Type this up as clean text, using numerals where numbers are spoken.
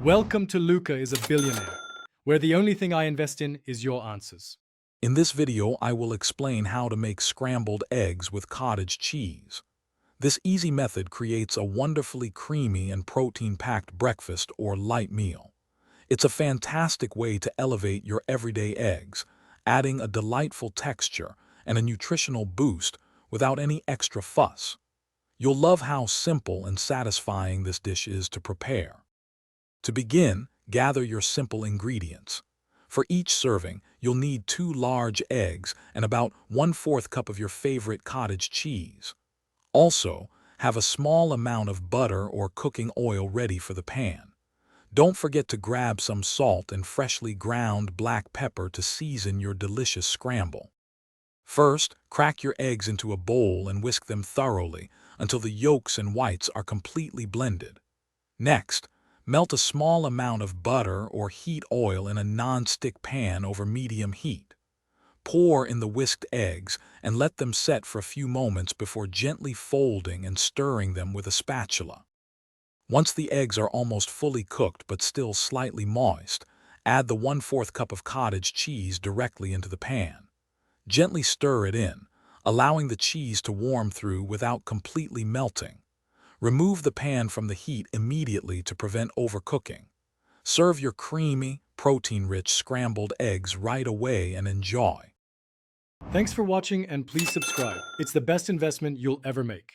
Welcome to Luca is a Billionaire, where the only thing I invest in is your answers. In this video, I will explain how to make scrambled eggs with cottage cheese. This easy method creates a wonderfully creamy and protein-packed breakfast or light meal. It's a fantastic way to elevate your everyday eggs, adding a delightful texture and a nutritional boost without any extra fuss. You'll love how simple and satisfying this dish is to prepare. To begin, gather your simple ingredients. For each serving, you'll need 2 large eggs and about 1/4 cup of your favorite cottage cheese. Also, have a small amount of butter or cooking oil ready for the pan. Don't forget to grab some salt and freshly ground black pepper to season your delicious scramble. First, crack your eggs into a bowl and whisk them thoroughly until the yolks and whites are completely blended. Next, melt a small amount of butter or heat oil in a non-stick pan over medium heat. Pour in the whisked eggs and let them set for a few moments before gently folding and stirring them with a spatula. Once the eggs are almost fully cooked but still slightly moist, add the 1/4 cup of cottage cheese directly into the pan. Gently stir it in, allowing the cheese to warm through without completely melting. Remove the pan from the heat immediately to prevent overcooking. Serve your creamy, protein-rich scrambled eggs right away and enjoy. Thanks for watching and please subscribe. It's the best investment you'll ever make.